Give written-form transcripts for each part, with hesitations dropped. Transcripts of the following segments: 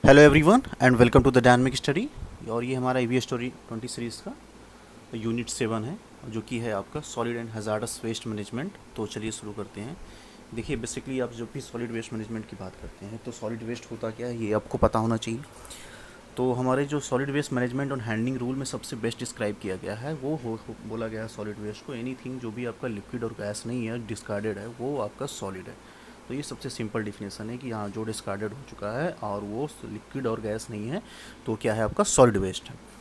Hello everyone and welcome to the dynamic study. और ये हमारा ईवीएस स्टोरी 20 सीरीज़ का यूनिट 7 है, जो कि है आपका solid and hazardous waste management. तो चलिए शुरू करते हैं। देखिए, बेसिकली आप जब भी सॉलिड वेस्ट मैनेजमेंट की बात करते हैं तो सॉलिड वेस्ट होता क्या है ये आपको पता होना चाहिए। तो हमारे जो सॉलिड वेस्ट मैनेजमेंट और हैंडलिंग रूल में सबसे बेस्ट डिस्क्राइब किया गया है वो बोला गया है सॉलिड वेस्ट को एनीथिंग जो भी आपका लिक्विड और गैस नहीं है, डिस्कार्डेड है, वो आपका सॉलिड है। तो ये सबसे सिंपल डिफिनेशन है कि हाँ, जो डिस्कार्डेड हो चुका है और वो लिक्विड और गैस नहीं है तो क्या है, आपका सॉलिड वेस्ट है।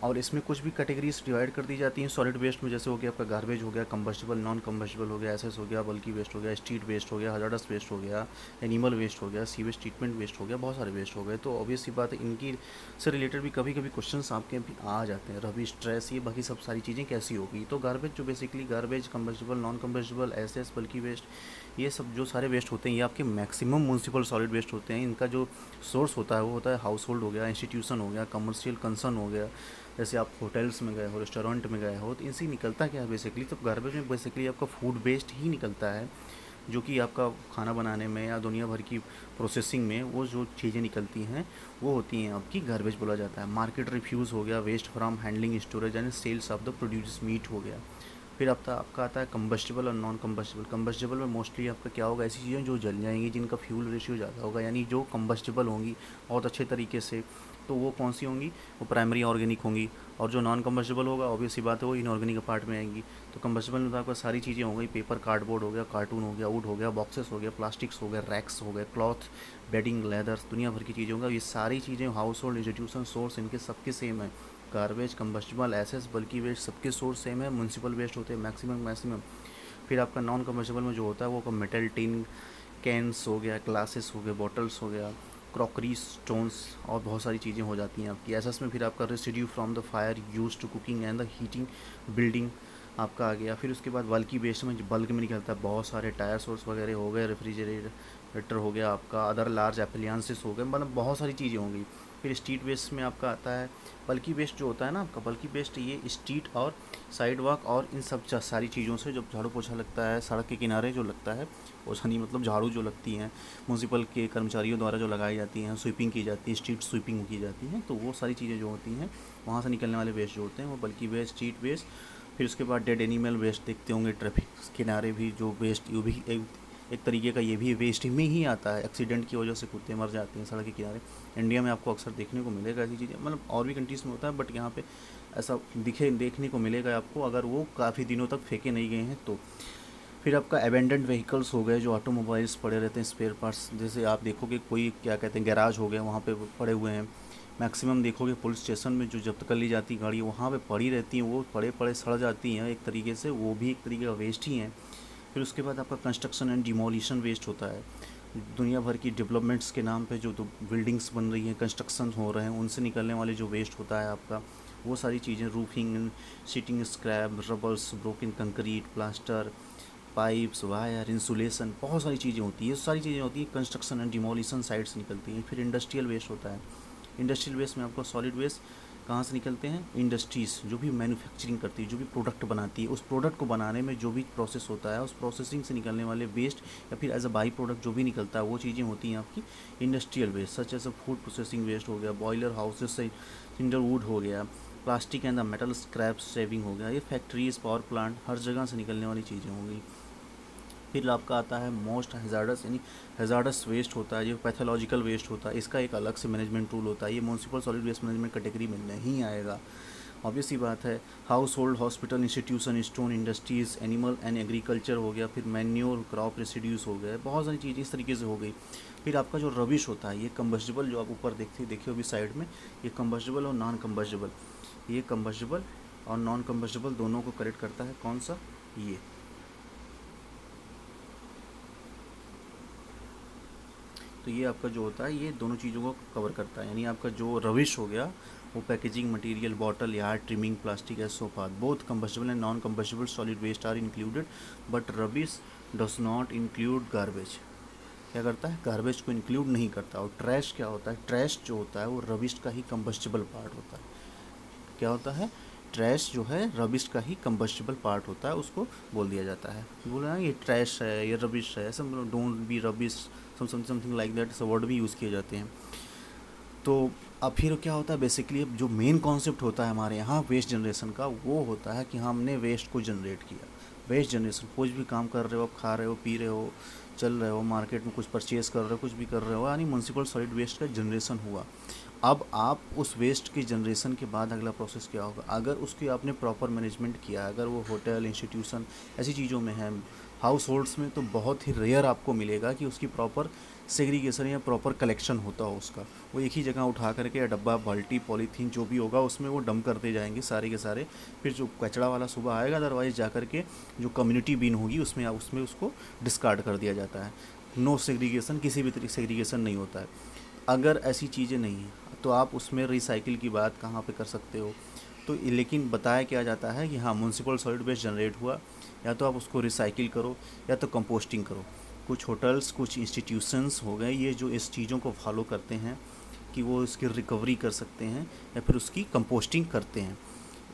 और इसमें कुछ भी कैटेगरीज डिवाइड कर दी जाती हैं सॉलिड वेस्ट में, जैसे हो गया आपका गार्बेज हो गया, कंबस्टिबल नॉन कंबस्टिबल हो गया, एसएस हो गया, बल्की वेस्ट हो गया, स्ट्रीट वेस्ट हो गया, हजार्डस वेस्ट हो गया, एनिमल वेस्ट हो गया, सीवेज ट्रीटमेंट वेस्ट हो गया, बहुत सारे वेस्ट हो गए। तो ऑब्वियस सी बात है, इनकी से रिलेटेड भी कभी कभी क्वेश्चन आपके भी आ जाते हैं, रबी स्ट्रेस, ये बाकी सब सारी चीज़ें कैसी होगी। तो गार्बेज जो basically garbage, combustible non combustible, SS, bulky waste, ये सब जो सारे वेस्ट होते हैं ये आपके मैक्सिमम म्यूनसिपल सॉलिड वेस्ट होते हैं। इनका जो सोर्स होता है वो होता है हाउस होल्ड हो गया, इंस्टीट्यूशन हो गया, कमर्शियल कंसर्न हो गया, जैसे आप होटल्स में गए हो, रेस्टोरेंट में गए हो, तो इनसे निकलता क्या है बेसिकली, तो गार्बेज में बेसिकली आपका फूड वेस्ट ही निकलता है, जो कि आपका खाना बनाने में या दुनिया भर की प्रोसेसिंग में वो जो चीज़ें निकलती हैं वो होती हैं आपकी गार्बेज बोला जाता है। मार्केट रिफ्यूज़ हो गया, waste from handling storage and sales of the produce meat हो गया। फिर आपका आता है कंबस्टिबल और नॉन कंबस्टिबल। कंबस्टिबल में मोस्टली आपका क्या होगा, ऐसी चीज़ें जो जल जाएंगी, जिनका फ्यूल रेशियो ज़्यादा होगा, यानी जो कंबस्टिबल होंगी बहुत अच्छे तरीके से, तो वो कौन सी होंगी, वो प्राइमरी ऑर्गेनिक होंगी। और जो नॉन कंबस्टिबल होगा ऑब्वियस सी बात है वो इनऑर्गेनिक पार्ट में आएंगी। तो कंबस्टिबल में तो आपका सारी चीज़ें हो गई, पेपर, कार्डबोर्ड हो गया, कार्टून हो गया, वुड हो गया, बॉक्सेस हो गया, प्लास्टिक्स हो गए, रैक्स हो गए, क्लॉथ, बेडिंग, लेदर्स, दुनिया भर की चीज़ें होंगी। ये सारी चीज़ें हाउस होल्ड, इंस्टीट्यूशन, सोर्स इनके सबके सेम है। गार्बेज, कंबस्टिबल, एसेस, बल्कि वेस्ट, सबके सोर्स सेम है। म्यूनसिपल वेस्ट होते हैं मैक्सिमम। फिर आपका नॉन कंबस्टिबल में जो होता है वो मेटल, टिन, कैंस हो गया, ग्लासेस हो गए, बॉटल्स हो गया, क्रॉकरी, स्टोन्स और बहुत सारी चीज़ें हो जाती हैं आपकी। एसेस में फिर आपका residue from the fire use to cooking and the heating building आपका आ गया। फिर उसके बाद बल्कि वेस्ट में बल्क में निकलता है बहुत सारे टायर सोर्स वगैरह हो गए, रेफ्रिजरेटर हो गया आपका, अदर लार्ज एप्लायंसेस हो गए, मतलब बहुत सारी चीज़ें होंगी। फिर स्ट्रीट वेस्ट में आपका आता है बल्कि वेस्ट, जो होता है ना आपका बल्कि वेस्ट, ये स्ट्रीट और साइड वॉक और इन सब सारी चीज़ों से जब झाड़ू पोछा लगता है, सड़क के किनारे जो लगता है, पोछा नहीं मतलब झाड़ू जो लगती हैं म्यूनसिपल के कर्मचारियों द्वारा जो लगाई जाती हैं, स्वीपिंग की जाती है, स्ट्रीट स्वीपिंग की जाती है, तो वो सारी चीज़ें जो होती हैं वहाँ से निकलने वाले वेस्ट जो होते हैं वो बल्कि वेस्ट, स्ट्रीट वेस्ट। फिर उसके बाद डेड एनिमल वेस्ट देखते होंगे, ट्रैफिक किनारे भी जो वेस्ट, ये भी एक तरीके का ये भी वेस्ट में ही आता है। एक्सीडेंट की वजह से कुत्ते मर जाते हैं सड़क के किनारे। इंडिया में आपको अक्सर देखने को मिलेगा ऐसी चीज़ें, मतलब और भी कंट्रीज़ में होता है, बट यहाँ पे ऐसा देखने को मिलेगा आपको, अगर वो काफ़ी दिनों तक फेंके नहीं गए हैं तो। फिर आपका एबेंडेंट व्हीकल्स हो गए, जो ऑटोमोबाइल्स पड़े रहते हैं, स्पेयर पार्ट्स, जैसे आप देखोगे कोई क्या कहते हैं गैराज हो गया, वहाँ पे पड़े हुए हैं। मैक्सिमम देखोगे पुलिस स्टेशन में जो जब्त कर ली जाती गाड़ी वहाँ पे पड़ी रहती हैं, वो पड़े पड़े सड़ जाती हैं एक तरीके से, वो भी एक तरीके का वेस्ट ही है। फिर उसके बाद आपका कंस्ट्रक्शन एंड डिमोलिशन वेस्ट होता है। दुनिया भर की डेवलपमेंट्स के नाम पे जो तो बिल्डिंग्स बन रही हैं, कंस्ट्रक्शन हो रहे हैं, उनसे निकलने वाले जो वेस्ट होता है आपका, वो सारी चीज़ें, roofing, sheeting scrap, rubbers, broken concrete, plaster, pipes, wire, insulation, बहुत सारी चीज़ें होती है, सारी चीज़ें होती हैं कंस्ट्रक्शन एंड डिमोलिशन साइड से निकलती हैं। फिर इंडस्ट्रियल वेस्ट होता है। इंडस्ट्रियल वेस्ट में आपको सॉलिड वेस्ट कहाँ से निकलते हैं, इंडस्ट्रीज़ जो भी मैन्युफैक्चरिंग करती है, जो भी प्रोडक्ट बनाती है, उस प्रोडक्ट को बनाने में जो भी प्रोसेस होता है, उस प्रोसेसिंग से निकलने वाले वेस्ट या फिर एज अ बाई प्रोडक्ट जो भी निकलता है, वो चीज़ें होती हैं आपकी industrial waste. Such as a food processing waste हो गया, बॉयलर हाउसेस से सिंडर वुड हो गया, plastic and the metal scrap shavings हो गया, ये फैक्ट्रीज, पावर प्लांट, हर जगह से निकलने वाली चीज़ें होंगी। फिर आपका आता है मोस्ट हैज़ार्डस, यानी हैज़ार्डस वेस्ट होता है, जो पैथोलॉजिकल वेस्ट होता है, इसका एक अलग से मैनेजमेंट रूल होता है, ये municipal solid waste management category में नहीं आएगा, ऑब्वियस ही बात है। Household, hospital, institution, stone, industries, animal and agriculture हो गया, फिर मैन्योर, क्रॉप रेसिड्यूज हो गए, बहुत सारी चीज़ें इस तरीके से हो गई। फिर आपका जो रबिश होता है, ये कंबस्टिबल, जो आप ऊपर देखिए अभी साइड में, ये कंबस्टिबल और नॉन कंबस्टिबल, ये कंबस्टिबल और नॉन कंबस्टिबल दोनों को करेक्ट करता है कौन सा, ये। तो ये आपका जो होता है ये दोनों चीज़ों को कवर करता है, यानी आपका जो रविश हो गया वो packaging material, bottle, yard, trimming, plastic as so far, both combustible and non combustible solid waste are included, but rubbish does not include garbage. क्या करता है, गार्बेज को इंक्लूड नहीं करता। और ट्रैश क्या होता है, ट्रैश जो होता है वो रबिश का ही कंबस्टिबल पार्ट होता है। क्या होता है, ट्रैश जो है रबिश का ही कंबस्टिबल पार्ट होता है, उसको बोल दिया जाता है, बोला ये ट्रैश है, ये रबिश है, ऐसा don't be rubbish, something like that, ऐसे वर्ड भी यूज़ किए जाते हैं। तो अब फिर क्या होता है बेसिकली, अब जो मेन कॉन्सेप्ट होता है हमारे यहाँ वेस्ट जनरेशन का, वो होता है कि हमने वेस्ट को जनरेट किया। वेस्ट जनरेशन, कुछ भी काम कर रहे हो, आप खा रहे हो, पी रहे हो, चल रहे हो, मार्केट में कुछ परचेज़ कर रहे हो, कुछ भी कर रहे हो, यानी म्युनिसिपल सॉलिड वेस्ट का जनरेशन हुआ। अब आप उस वेस्ट की जनरेशन के बाद अगला प्रोसेस क्या होगा, अगर उसकी आपने प्रॉपर मैनेजमेंट किया, अगर वो होटल, इंस्टीट्यूशन ऐसी चीज़ों में है, हाउस होल्ड्स में, तो बहुत ही रेयर आपको मिलेगा कि उसकी प्रॉपर सेग्रीगेशन या प्रॉपर कलेक्शन होता हो उसका। वो एक ही जगह उठा करके, या डब्बा, बाल्टी, पॉलीथीन जो भी होगा उसमें वो डंप करते जाएंगे सारे के सारे। फिर जो कचरा वाला सुबह आएगा, अदरवाइज़ जा करके जो कम्युनिटी बिन होगी उसमें उसको डिस्कार्ड कर दिया जाता है। नो सेग्रीगेशन, किसी भी तरीके सेग्रीगेशन नहीं होता है। अगर ऐसी चीज़ें नहीं हैं तो आप उसमें रिसाइकिल की बात कहाँ पे कर सकते हो। तो लेकिन बताया क्या जाता है कि हाँ, म्युनिसिपल सॉलिड वेस्ट जनरेट हुआ, या तो आप उसको रिसाइकिल करो या तो कंपोस्टिंग करो। कुछ होटल्स, कुछ इंस्टीट्यूशंस हो गए ये जो इस चीज़ों को फॉलो करते हैं कि वो इसकी रिकवरी कर सकते हैं या फिर उसकी कंपोस्टिंग करते हैं।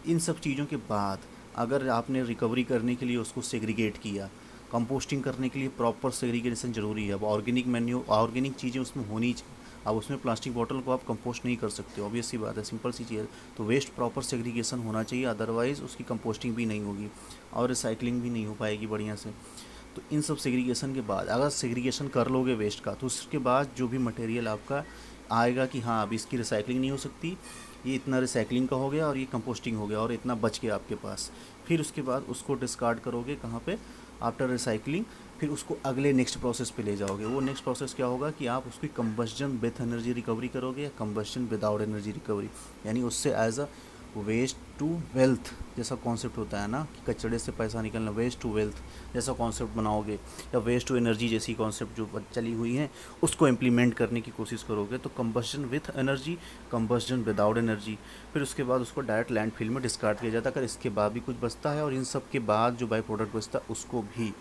इन सब चीज़ों के बाद अगर आपने रिकवरी करने के लिए उसको सेग्रीगेट किया, कंपोस्टिंग करने के लिए प्रॉपर सेग्रीगेशन ज़रूरी है। अब ऑर्गेनिक मैन्यू, ऑर्गेनिक चीज़ें उसमें होनी चाहिए। अब उसमें प्लास्टिक बॉटल को आप कंपोस्ट नहीं कर सकते, ऑब्वियस सी बात है, सिंपल सी चीज़ है। तो वेस्ट प्रॉपर सेग्रीगेशन होना चाहिए, अदरवाइज़ उसकी कंपोस्टिंग भी नहीं होगी और रिसाइकलिंग भी नहीं हो पाएगी बढ़िया से। तो इन सब सेग्रीगेशन के बाद अगर सेग्रीगेशन कर लोगे वेस्ट का, तो उसके बाद जो भी मटेरियल आपका आएगा कि हाँ अब इसकी रिसाइकलिंग नहीं हो सकती, ये इतना रिसाइकलिंग का हो गया और ये कंपोस्टिंग हो गया और इतना बच गया आपके पास, फिर उसके बाद उसको डिस्कार्ड करोगे कहाँ पे, आफ्टर रिसाइकलिंग। फिर उसको अगले नेक्स्ट प्रोसेस पे ले जाओगे। वो नेक्स्ट प्रोसेस क्या होगा कि आप उसकी कंबस्जन विथ एनर्जी रिकवरी करोगे या कंबस्जन विदाउट एनर्जी रिकवरी, यानी उससे as a waste to wealth जैसा कॉन्सेप्ट होता है ना, कि कचड़े से पैसा निकलना, वेस्ट टू वेल्थ जैसा कॉन्सेप्ट बनाओगे, या वेस्ट टू एनर्जी जैसी कॉन्सेप्ट जो चली हुई हैं उसको इम्प्लीमेंट करने की कोशिश करोगे। तो कंबस्जन with energy, combustion without energy, फिर उसके बाद उसको डायरेक्ट लैंडफिल में डिस्कार्ड किया जाता है। अगर इसके बाद भी कुछ बचता है और इन सब के बाद जो बाई प्रोडक्ट बचता है उसको भी,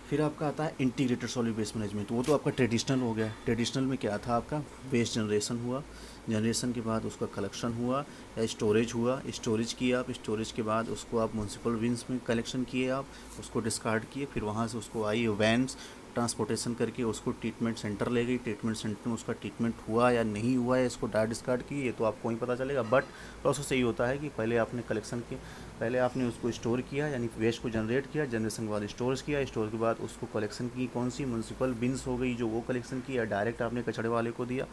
फिर आपका आता है इंटीग्रेटेड सॉलिड वेस्ट मैनेजमेंट। वो तो आपका ट्रेडिशनल हो गया। ट्रेडिशनल में क्या था आपका, वेस्ट जनरेशन हुआ, जनरेशन के बाद उसका कलेक्शन हुआ या स्टोरेज हुआ, स्टोरेज किया आप, स्टोरेज के बाद उसको आप म्युनिसिपल बिन्स में कलेक्शन किए, आप उसको डिस्कार्ड किए, फिर वहाँ से उसको आई वैन्स ट्रांसपोर्टेशन करके उसको ट्रीटमेंट सेंटर ले गई, ट्रीटमेंट सेंटर में उसका ट्रीटमेंट हुआ या नहीं हुआ है, इसको डायरेक्ट डिस्कार्ड की, ये तो आपको ही पता चलेगा। बट प्रोसेस यही होता है कि पहले आपने कलेक्शन की, पहले आपने उसको स्टोर किया, यानी वेस्ट को जनरेट किया, जनरेशन के बाद स्टोरेज किया, स्टोर के बाद उसको कलेक्शन की, कौन सी म्युनिसिपल बिन्स हो गई जो वो कलेक्शन की, या डायरेक्ट आपने कचड़े वाले को दिया।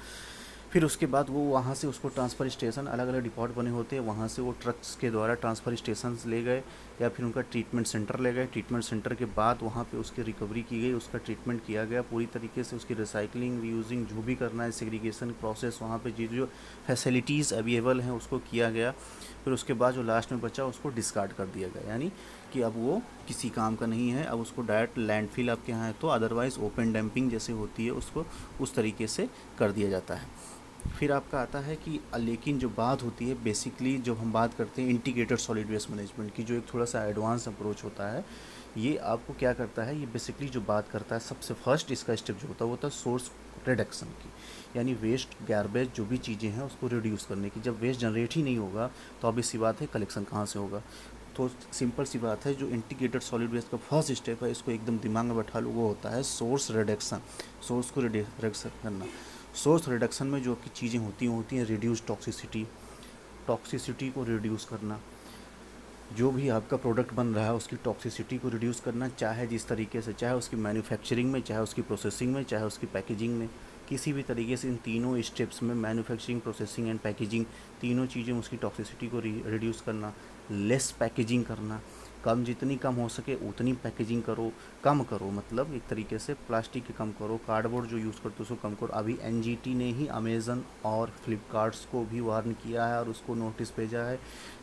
फिर उसके बाद वो वहाँ से उसको ट्रांसफ़र स्टेशन, अलग अलग डिपॉट बने होते हैं, वहाँ से वो ट्रक्स के द्वारा ट्रांसफ़र स्टेशन ले गए या फिर उनका ट्रीटमेंट सेंटर ले गए। ट्रीटमेंट सेंटर के बाद वहाँ पे उसकी रिकवरी की गई, उसका ट्रीटमेंट किया गया पूरी तरीके से, उसकी रिसाइकलिंग, रीयूजिंग जो भी करना है, सेग्रीगेशन प्रोसेस वहाँ पे जो फैसिलिटीज़ अवेलेबल हैं उसको किया गया। फिर उसके बाद जो लास्ट में बचा उसको डिस्कार्ड कर दिया गया, यानी कि अब वो किसी काम का नहीं है, अब उसको डायरेक्ट लैंडफिल आपके यहाँ है तो, अदरवाइज़ ओपन डंपिंग जैसे होती है उसको उस तरीके से कर दिया जाता है। फिर आपका आता है कि लेकिन जो बात होती है बेसिकली, जब हम बात करते हैं इंटीग्रेटेड सॉलिड वेस्ट मैनेजमेंट की, जो एक थोड़ा सा एडवांस अप्रोच होता है, ये आपको क्या करता है, ये बेसिकली जो बात करता है, सबसे फर्स्ट इसका स्टेप जो होता है वो होता है सोर्स रिडक्शन की, यानी वेस्ट गार्बेज जो भी चीज़ें हैं उसको रिड्यूस करने की। जब वेस्ट जनरेट ही नहीं होगा तो ऑब्वियस सी बात है कलेक्शन कहाँ से होगा। तो सिंपल सी बात है, जो इंटीग्रेटेड सॉलिड वेस्ट का फर्स्ट स्टेप है, इसको एकदम दिमाग में बैठा लो, वो होता है सोर्स रिडक्शन, सोर्स को रिडक्शन करना। सोर्स रिडक्शन में जो की चीज़ें होती हैं रिड्यूस टॉक्सिसिटी, टॉक्सिसिटी को रिड्यूस करना, जो भी आपका प्रोडक्ट बन रहा है उसकी टॉक्सिसिटी को रिड्यूस करना, चाहे जिस तरीके से, चाहे उसकी मैन्युफैक्चरिंग में, चाहे उसकी प्रोसेसिंग में, चाहे उसकी पैकेजिंग में, किसी भी तरीके से इन तीनों स्टेप्स में, मैन्युफैक्चरिंग, प्रोसेसिंग एंड पैकेजिंग, तीनों चीज़ें उसकी टॉक्सिसिटी को रिड्यूस करना। लेस पैकेजिंग करना, कम, जितनी कम हो सके उतनी पैकेजिंग करो, कम करो, मतलब एक तरीके से प्लास्टिक के कम करो, कार्डबोर्ड जो यूज़ करते हो उसको कम करो। अभी एनजीटी ने ही अमेज़न और फ्लिपकार्ट्स को भी वार्न किया है और उसको नोटिस भेजा है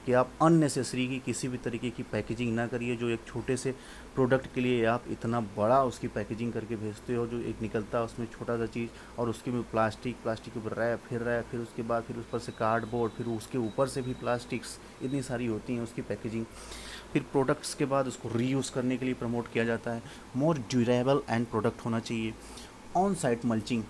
कि आप अननेसेसरी की किसी भी तरीके की पैकेजिंग ना करिए। जो एक छोटे से प्रोडक्ट के लिए आप इतना बड़ा उसकी पैकेजिंग करके भेजते हो, जो एक निकलता है उसमें छोटा सा चीज़, और उसके में प्लास्टिक के ऊपर रैप, फिर उसके बाद फिर उस पर से कार्डबोर्ड, फिर उसके ऊपर से भी प्लास्टिक्स, इतनी सारी होती हैं उसकी पैकेजिंग। फिर प्रोडक्ट्स के बाद उसको रीयूज़ करने के लिए प्रमोट किया जाता है। मोर ड्यूरेबल एंड प्रोडक्ट होना चाहिए। ऑन साइट मल्चिंग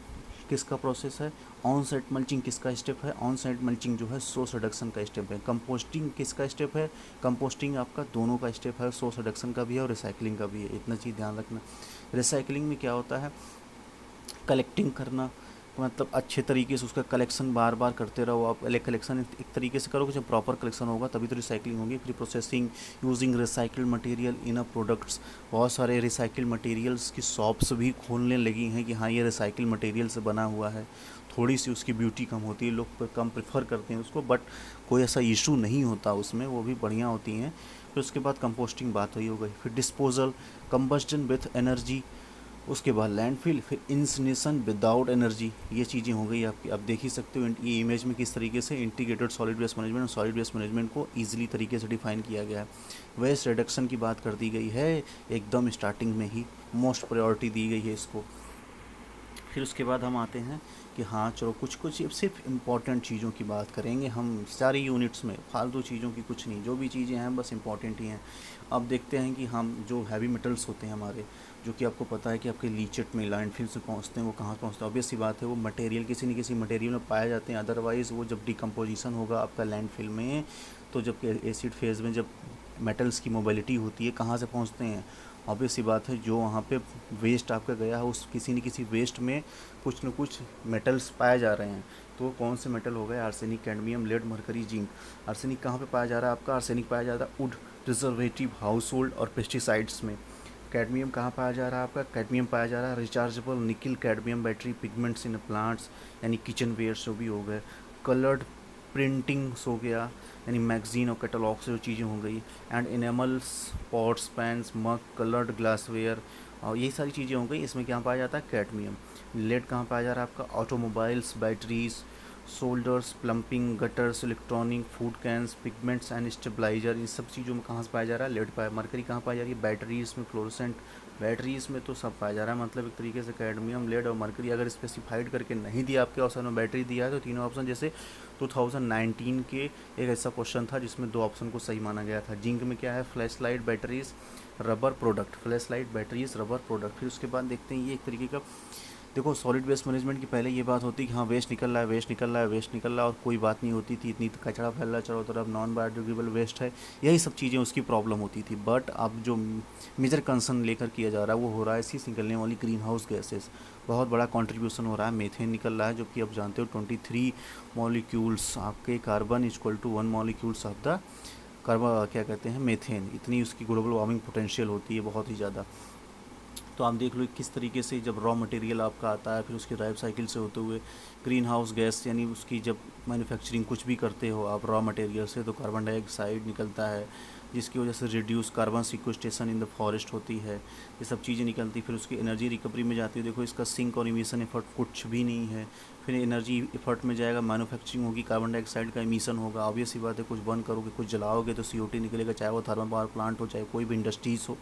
किसका प्रोसेस है, ऑन साइट मल्चिंग किसका स्टेप है, ऑन साइट मल्चिंग जो है सोर्स रिडक्शन का स्टेप है। कंपोस्टिंग किसका स्टेप है, कंपोस्टिंग आपका दोनों का स्टेप है, सोर्स रिडक्शन का भी है और रिसाइकलिंग का भी है, इतना चीज़ ध्यान रखना। रिसाइकलिंग में क्या होता है, कलेक्टिंग करना, मतलब अच्छे तरीके से उसका कलेक्शन बार बार करते रहो आप। कलेक्शन एक तरीके से करोगे, जब प्रॉपर कलेक्शन होगा तभी तो रिसाइकलिंग होगी। फिर processing using recycled material in a products, बहुत सारे रिसाइकल्ड मटेरियल्स की शॉप्स भी खोलने लगी हैं कि हाँ ये रिसाइकल मटेरियल से बना हुआ है। थोड़ी सी उसकी ब्यूटी कम होती है, लोग कम प्रेफर करते हैं उसको, बट कोई ऐसा इशू नहीं होता उसमें, वो भी बढ़िया होती हैं। फिर उसके बाद कंपोस्टिंग बात हुई हो गई, फिर डिस्पोजल, कंबस्टन विथ एनर्जी, उसके बाद लैंडफिल, फिर इंसिनेशन विदाउट एनर्जी, ये चीज़ें हो गई आपकी। अब देख ही सकते हो ये इमेज में किस तरीके से इंटीग्रेटेड सॉलिड वेस्ट मैनेजमेंट और सॉलिड वेस्ट मैनेजमेंट को ईजिली तरीके से डिफाइन किया गया है। वेस्ट रिडक्शन की बात कर दी गई है एकदम स्टार्टिंग में ही, मोस्ट प्रायोरिटी दी गई है इसको। फिर उसके बाद हम आते हैं कि हाँ चलो कुछ कुछ सिर्फ इम्पॉर्टेंट चीज़ों की बात करेंगे हम सारी यूनिट्स में, फालतू चीज़ों की कुछ नहीं, जो भी चीज़ें हैं बस इम्पॉर्टेंट ही हैं। अब देखते हैं कि हम जो हैवी मेटल्स होते हैं हमारे, जो कि आपको पता है कि आपके लीचेट में लैंडफिल से पहुंचते हैं, वो कहाँ पहुंचते हैं, ऑब्वियस सी बात है वो मटेरियल किसी न किसी मटेरियल में पाए जाते हैं, अदरवाइज़ वो जब डिकम्पोजिशन होगा आपका लैंडफिल में, तो जब एसिड फेज़ में जब मेटल्स की मोबिलिटी होती है कहाँ से पहुँचते हैं, ऑब्वियस सी बात है जो वहाँ पे वेस्ट आपका गया है उस किसी न किसी वेस्ट में कुछ न कुछ मेटल्स पाए जा रहे हैं। तो वो कौन से मेटल हो गए, arsenic, cadmium, lead, mercury, zinc. Arsenic कहाँ पे पाया जा रहा है आपका, आर्सेनिक पाया जाता है वुड, प्रिजर्वेटिव, हाउस होल्ड और पेस्टिसाइड्स में। कैडमियम कहाँ पाया जा रहा है आपका, कैडमियम पाया जा रहा है रिचार्जेबल निकल cadmium battery, pigments in plants यानी किचन वेयर्स जो भी हो गए, कलर्ड प्रिंटिंग्स हो गया यानी मैगजीन और कैटलॉग से जो चीज़ें हो गई, and enamels, pots, pans, mug, coloured glassware, और यही सारी चीज़ें हो गई। इसमें क्या पाया जाता है, कैडमियम। लेड कहाँ पाया जा रहा है आपका, automobiles, batteries, solders, plumbing, gutters, electronic, food cans, pigments and stabiliser, इन सब चीज़ों में कहाँ से पाया जा रहा है, लेड पाया। मरकरी कहाँ पाई जा रही है, बैटरीज में, फ्लोरोसेंट बैटरीज में, तो सब पाया जा रहा है। मतलब एक तरीके से कैडमियम, लेड और मरकरी अगर स्पेसिफाइड करके नहीं दिया आपके ऑप्शन में, बैटरी दिया है तो तीनों ऑप्शन, जैसे 2019 के एक ऐसा क्वेश्चन था जिसमें 2 ऑप्शन को सही माना गया था। जिंक में क्या है, flash light batteries rubber product, flash light batteries rubber product. फिर उसके बाद देखते हैं ये एक तरीके का, देखो सॉलिड वेस्ट मैनेजमेंट की पहले ये बात होती कि हाँ वेस्ट निकल रहा है, वेस्ट निकल रहा है, वेस्ट निकल रहा है, और कोई बात नहीं होती थी, इतनी कचरा फैल रहा है चारों तरफ, नॉन बायोडिग्रेडेबल वेस्ट है, यही सब चीज़ें उसकी प्रॉब्लम होती थी। बट अब जो मेजर कंसर्न लेकर किया जा रहा है वो हो रहा है इसी से निकलने वाली ग्रीन हाउस गैसेस, बहुत बड़ा कंट्रीब्यूशन हो रहा है। मेथेन निकल रहा है जो कि आप जानते हो 23 मॉलिक्यूल्स आपके carbon equal to 1 molecules of the carbon, क्या कहते हैं, मेथेन, इतनी उसकी ग्लोबल वार्मिंग पोटेंशियल होती है बहुत ही ज़्यादा। तो आप देख लो किस तरीके से जब रॉ मटेरियल आपका आता है फिर उसकी लाइफ साइकिल से होते हुए ग्रीन हाउस गैस यानी उसकी जब मैन्युफैक्चरिंग कुछ भी करते हो आप रॉ मटेरियल से, तो कार्बन डाइऑक्साइड निकलता है जिसकी वजह से reduce carbon sequestration in the forest होती है, ये सब चीज़ें निकलती, फिर उसकी एनर्जी रिकवरी में जाती है। देखो इसका सिंक और इमिशन एफर्ट कुछ भी नहीं है, फिर एनर्जी एफर्ट में जाएगा, मैन्युफैक्चरिंग होगी, कार्बन डाइऑक्साइड का इमिशन होगा, ऑब्वियस सी बात है कुछ बर्न करोगे, कुछ जलाओगे तो CO2 निकलेगा, चाहे वो थर्मल पावर प्लांट हो, चाहे कोई भी इंडस्ट्रीज़ हो।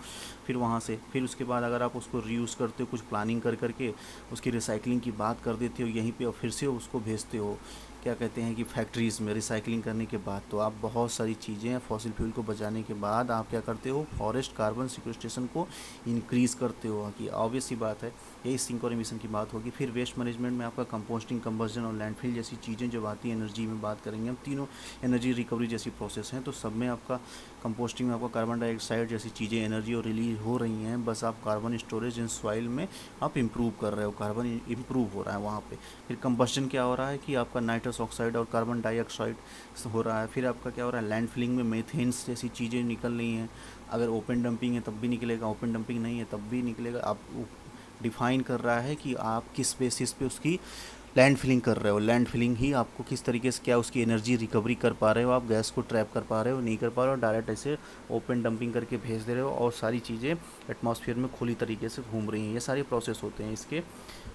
फिर वहाँ से फिर उसके बाद अगर आप उसको रीयूज़ करते हो, कुछ प्लानिंग कर करके उसकी रिसाइकलिंग की बात कर देते हो यहीं पे, और फिर से उसको भेजते हो क्या कहते हैं कि फैक्ट्रीज़ में रिसाइकलिंग करने के बाद, तो आप बहुत सारी चीज़ें फॉसिल फ्यूल को बचाने के बाद आप क्या करते हो, फॉरेस्ट कार्बन सिक्वेस्टेशन को इंक्रीज़ करते हो, कि ऑब्वियस सी बात है यही सिंक और इमिशन की बात होगी। फिर वेस्ट मैनेजमेंट में आपका कंपोस्टिंग, कंबस्जन और लैंडफिल जैसी चीज़ें जब आती है, एनर्जी में बात करेंगे हम, तीनों एनर्जी रिकवरी जैसी प्रोसेस हैं, तो सब में आपका कंपोस्टिंग में आपका कार्बन डाइऑक्साइड जैसी चीज़ें एनर्जी और रिलीज हो रही हैं, बस आप कार्बन स्टोरेज इन सॉइल में आप इम्प्रूव कर रहे हो, कार्बन इम्प्रूव हो रहा है वहाँ पे। फिर कंबस्टन क्या हो रहा है कि आपका नाइट्रस ऑक्साइड और कार्बन डाइऑक्साइड हो रहा है। फिर आपका क्या हो रहा है, लैंडफिलिंग में मेथेन्स जैसी चीज़ें निकल रही हैं, अगर ओपन डंपिंग है तब भी निकलेगा, ओपन डंपिंग नहीं है तब भी निकलेगा। आप डिफाइन कर रहा है कि आप किस बेसिस पे उसकी लैंड फिलिंग कर रहे हो, लैंड फिलिंग ही आपको किस तरीके से क्या उसकी एनर्जी रिकवरी कर पा रहे हो, आप गैस को ट्रैप कर पा रहे हो, नहीं कर पा रहे हो, डायरेक्ट ऐसे ओपन डंपिंग करके भेज दे रहे हो और सारी चीज़ें एटमॉस्फेयर में खुली तरीके से घूम रही हैं, ये सारे प्रोसेस होते हैं इसके।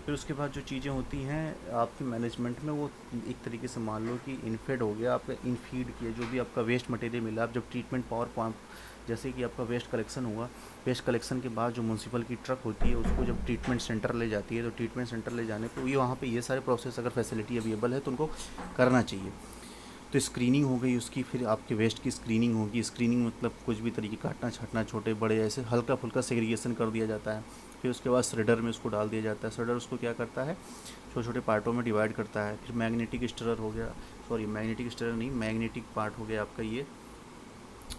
फिर उसके बाद जो चीज़ें होती हैं आपकी मैनेजमेंट में, वो एक तरीके से मान लो कि इनफेड हो गया, आपका इनफीड किया जो भी आपका वेस्ट मटेरियल मिला, आप जब ट्रीटमेंट पावर पॉइंट, जैसे कि आपका वेस्ट कलेक्शन हुआ, वेस्ट कलेक्शन के बाद जो म्यूनसिपल की ट्रक होती है उसको जब ट्रीटमेंट सेंटर ले जाती है, तो ट्रीटमेंट सेंटर ले जाने पर ये वहाँ पे ये सारे प्रोसेस अगर फैसिलिटी अवेलेबल है तो उनको करना चाहिए। तो स्क्रीनिंग हो गई उसकी, फिर आपके वेस्ट की स्क्रीनिंग होगी, स्क्रीनिंग मतलब कुछ भी तरीके काटना छाटना, छोटे बड़े ऐसे हल्का फुल्का सेग्रीगेशन कर दिया जाता है। फिर उसके बाद श्रेडर में उसको डाल दिया जाता है, श्रेडर उसको क्या करता है, छोटे छोटे पार्टों में डिवाइड करता है। फिर मैग्नेटिक स्टरर हो गया, सॉरी मैग्नेटिक स्टरर नहीं, मैग्नेटिक पार्ट हो गया आपका ये,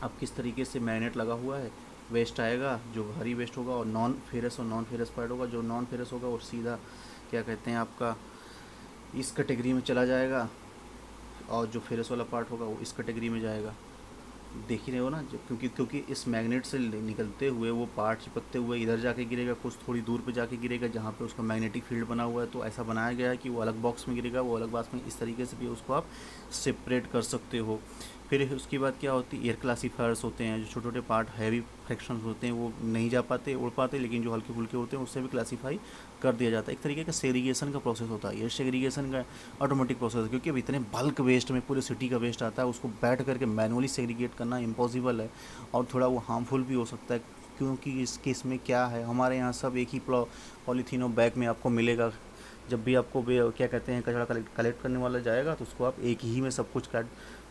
अब किस तरीके से मैग्नेट लगा हुआ है, वेस्ट आएगा जो भारी वेस्ट होगा, और नॉन फेरस पार्ट होगा, जो नॉन फेरस होगा और सीधा क्या कहते हैं आपका इस कैटेगरी में चला जाएगा, और जो फेरस वाला पार्ट होगा वो इस कैटेगरी में जाएगा। देख ही रहे हो ना, क्योंकि इस मैग्नेट से निकलते हुए वो पार्ट चिपकते हुए इधर जाके गिरेगा, कुछ थोड़ी दूर पे जाके गिरेगा जहाँ पे उसका मैग्नेटिक फील्ड बना हुआ है। तो ऐसा बनाया गया है कि वो अलग बॉक्स में गिरेगा, वो अलग बॉक्स में, इस तरीके से भी उसको आप सेपरेट कर सकते हो। फिर उसके बाद क्या होती है, एयर क्लासीफायर्स होते हैं, जो छोटे छोटे पार्ट हैवी फ्रैक्शंस होते हैं वो नहीं जा पाते, उड़ पाते, लेकिन जो हल्के फुल्के होते हैं उससे भी क्लासीफाई कर दिया जाता है। एक तरीके का सेग्रीगेशन का प्रोसेस होता है, ये सेग्रीगेशन का ऑटोमेटिक प्रोसेस है, क्योंकि अब इतने बल्क वेस्ट में पूरे सिटी का वेस्ट आता है, उसको बैठ करके मैनुअली सेग्रीगेट करना इम्पॉसिबल है, और थोड़ा वो हार्मफुल भी हो सकता है। क्योंकि इस केस में क्या है, हमारे यहाँ सब एक ही पॉलीथीन और बैग में आपको मिलेगा। जब भी आपको क्या कहते हैं, कचरा कलेक्ट करने वाला जाएगा तो उसको आप एक ही में सब कुछ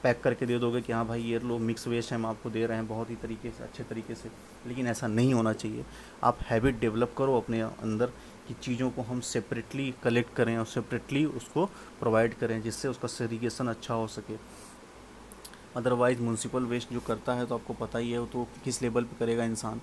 पैक करके दे दोगे कि हाँ भाई ये लो मिक्स वेस्ट है, हम आपको दे रहे हैं बहुत ही तरीके से, अच्छे तरीके से। लेकिन ऐसा नहीं होना चाहिए। आप हैबिट डेवलप करो अपने अंदर कि चीज़ों को हम सेपरेटली कलेक्ट करें और सेपरेटली उसको प्रोवाइड करें, जिससे उसका सेग्रीगेशन अच्छा हो सके। अदरवाइज़ म्यूनसिपल वेस्ट जो करता है तो आपको पता ही है वो तो किस लेवल पे करेगा इंसान।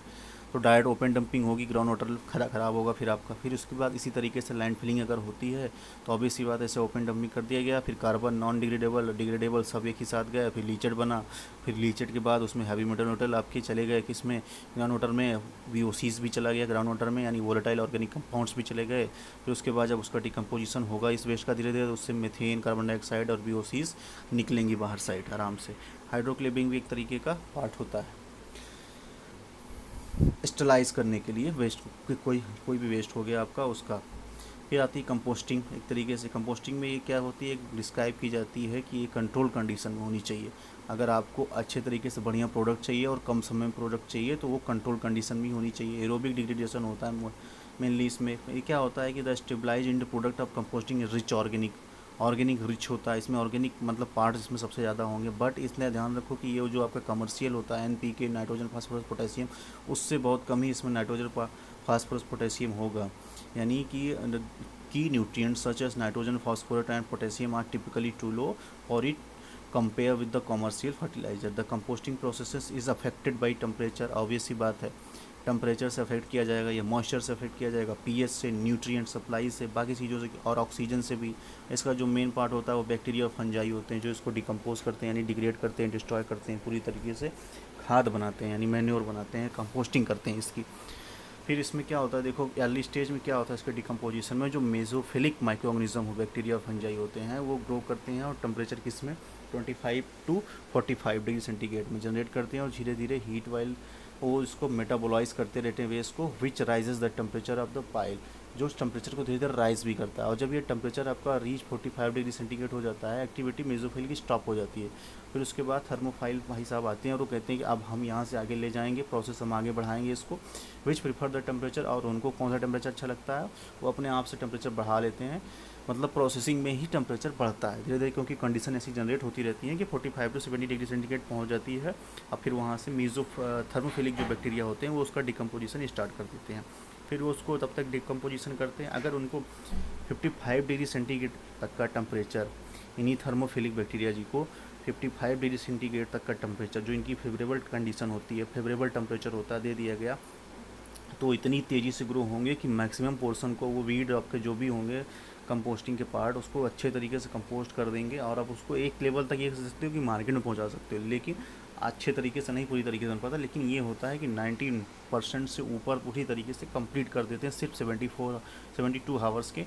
तो डायरेक्ट ओपन डंपिंग होगी, ग्राउंड वाटर ख़राब होगा फिर आपका। फिर उसके बाद इसी तरीके से लैंड फिलिंग अगर होती है तो ऑब्वियस सी बात है, ऐसे ओपन डंपिंग कर दिया गया, फिर कार्बन नॉन डिग्रेडेबल डिग्रेडेबल सब एक ही साथ गया, फिर लीचेड बना। फिर लीचेड के बाद उसमें हैवी मेटल आपके चले गए, किसमें, ग्राउंड वाटर में। VOCs भी चला गया ग्राउंड वाटर में, यानी वोलेटाइल ऑर्गेनिक कंपाउंड्स भी चले गए। फिर उसके बाद जब उसका डिकम्पोजिशन होगा इस वेस्ट का धीरे धीरे, तो उससे मीथेन, कार्बन डाइऑक्साइड और VOCs निकलेंगी बाहर साइड आराम से। हाइड्रोक्लेबिंग भी एक तरीके का पार्ट होता है स्टलाइज करने के लिए वेस्ट, कोई भी वेस्ट हो गया आपका उसका। फिर आती है कंपोस्टिंग। एक तरीके से कंपोस्टिंग में ये क्या होती है, डिस्क्राइब की जाती है कि ये कंट्रोल कंडीशन में होनी चाहिए। अगर आपको अच्छे तरीके से बढ़िया प्रोडक्ट चाहिए और कम समय में प्रोडक्ट चाहिए तो वो कंट्रोल कंडीशन में होनी चाहिए। एरोबिक डिग्रेडेशन होता है मेनली इसमें। ये क्या होता है कि the stabilize in the product of composting rich organic rich होता है। इसमें ऑर्गेनिक मतलब पार्ट्स इसमें सबसे ज़्यादा होंगे, बट इसमें ध्यान रखो कि ये जो आपका कमर्शियल होता है NPK, नाइट्रोजन फास्फोरस पोटेशियम, उससे बहुत कम ही इसमें नाइट्रोजन फास्फोरस पोटेशियम होगा। यानी कि key nutrients such as nitrogen, phosphorus and potassium are typically too low for it compare with the commercial fertilizer. The composting processes is affected by temperature, obvious सी बात है, temperature से affect किया जाएगा, या moisture से अफेक्ट किया जाएगा, pH से, न्यूट्रिएंट सप्लाई से, बाकी चीज़ों से, और ऑक्सीजन से भी। इसका जो मेन पार्ट होता है वो बैक्टीरिया और फंजाई होते हैं, जो इसको डिकम्पोज करते हैं, यानी डिग्रेड करते हैं, डिस्ट्रॉय करते हैं, पूरी तरीके से खाद बनाते हैं, यानी मैन्योर बनाते हैं, कंपोस्टिंग करते हैं इसकी। फिर इसमें क्या होता है, देखो अर्ली स्टेज में क्या होता है इसके डिकम्पोजिशन में, जो मेसोफिलिक माइक्रो ऑर्गेनिज्म हो, बैक्टीरिया फंजाई होते हैं, वो ग्रो करते हैं, और टेम्परेचर किस में 25 to 45 डिग्री सेंटीग्रेड में जनरेट करते हैं, और धीरे धीरे हीट वाइल वो इसको मेटाबोलाइज करते रहते हैं वेस्ट को, which raises the temperature of the pile, जो उस टेम्परेचर को धीरे धीरे राइज भी करता है। और जब ये टेम्परेचर आपका रीच 45 डिग्री सेंटीग्रेड हो जाता है, एक्टिविटी मेसोफिल की स्टॉप हो जाती है। फिर उसके बाद थर्मोफाइल भाई साहब आते हैं और वो कहते हैं कि अब हम यहाँ से आगे ले जाएंगे, प्रोसेस हम आगे बढ़ाएंगे इसको, विच प्रीफर द टेम्परेचर, और उनको कौन सा टेम्परेचर अच्छा लगता है वो अपने आप से टेम्परेचर बढ़ा लेते हैं। मतलब प्रोसेसिंग में ही टेम्परेचर बढ़ता है धीरे धीरे, क्योंकि कंडीशन ऐसी जनरेट होती रहती है कि 45 to 70 डिग्री सेंटीग्रेड पहुँच जाती है। अब फिर वहाँ से थर्मोफिलिक जो बैक्टीरिया होते हैं वो उसका डिकम्पोजिशन स्टार्ट कर देते हैं। फिर वो उसको तब तक डिकम्पोजिशन करते हैं, अगर उनको 55 डिग्री सेंटीग्रेड तक का टेम्परेचर, इन्हीं थर्मोफिलिक बैक्टीरिया जी को 55 डिग्री सेंटीग्रेड तक का टेम्परेचर, जो इनकी फेवरेबल कंडीशन होती है, फेवरेबल टेम्परेचर होता है, दे दिया गया, तो इतनी तेज़ी से ग्रो होंगे कि मैक्सिमम पोर्शन को वो वीड आपके जो भी होंगे कंपोस्टिंग के पार्ट, उसको अच्छे तरीके से कंपोस्ट कर देंगे, और आप उसको एक लेवल तक ये कह सकते हो कि मार्केट में पहुंचा सकते हो। लेकिन अच्छे तरीके से नहीं, पूरी तरीके से नहीं पता, लेकिन ये होता है कि 90% से ऊपर पूरी तरीके से कंप्लीट कर देते हैं सिर्फ 72 आवर्स के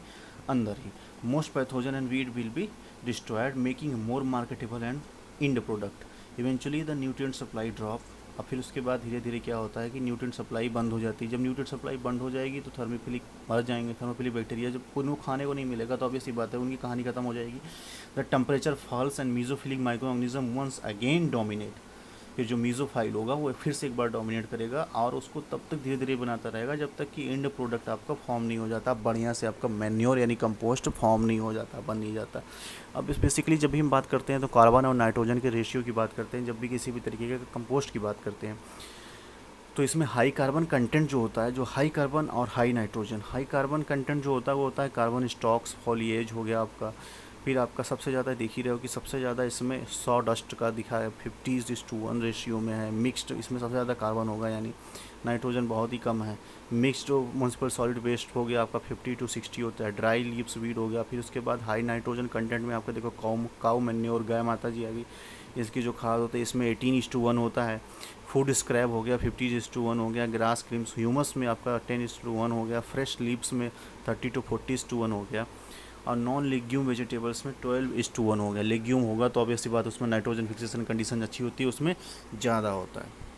अंदर ही। Most pathogen and weed will be destroyed, making more marketable and end product. Eventually the nutrient supply drop. अब फिर उसके बाद धीरे धीरे क्या होता है कि न्यूट्रिएंट सप्लाई बंद हो जाती है। जब न्यूट्रिएंट सप्लाई बंद हो जाएगी तो थर्मोफिलिक मर जाएंगे, थर्मोफिलिक बैक्टीरिया जब उनको खाने को नहीं मिलेगा तो ऑब्वियस सी बात है उनकी कहानी खत्म हो जाएगी। The temperature falls and mesophilic micro organism once again dominate. फिर जो मेसोफाइल होगा वो फिर से एक बार डोमिनेट करेगा, और उसको तब तक धीरे धीरे बनाता रहेगा जब तक कि एंड प्रोडक्ट आपका फॉर्म नहीं हो जाता बढ़िया से, आपका मैन्योर यानी कंपोस्ट फॉर्म नहीं हो जाता, बन नहीं जाता। अब इस बेसिकली जब भी हम बात करते हैं तो कार्बन और नाइट्रोजन के रेशियो की बात करते हैं, जब भी किसी भी तरीके के कंपोस्ट की बात करते हैं तो इसमें हाई कार्बन कंटेंट जो होता है, जो हाई कार्बन और high nitrogen, high carbon content जो होता है वो होता है कार्बन स्टॉक्स, फॉलिएज हो गया आपका। फिर आपका सबसे ज़्यादा देख ही रहे हो कि सबसे ज़्यादा इसमें सॉ डस्ट का दिखा है, 50:1 रेशियो में है, मिक्स्ड, इसमें सबसे ज़्यादा कार्बन होगा, यानी नाइट्रोजन बहुत ही कम है। मिक्स्ड म्युनिसिपल सॉलिड वेस्ट हो गया आपका 50 to 60 होता है। ड्राई लीव्स वीड हो गया। फिर उसके बाद हाई नाइट्रोजन कंटेंट में आपका देखो काऊ मैन्योर, गाय माता जी आ गई, इसकी जो खाद होता है इसमें 18:1 होता है। फूड स्क्रैप हो गया 50:1 हो गया। ग्रास क्रीम्स ह्यूमस में आपका 10:1 हो गया। फ्रेश लीव्स में 30 to 40:1 हो गया। और नॉन लेग्यूम वेजिटेबल्स में 12:1 हो गया। लेग्यूम होगा तो ऑब्वियसली बात उसमें नाइट्रोजन फिक्सेशन कंडीशन अच्छी होती है, उसमें ज़्यादा होता है।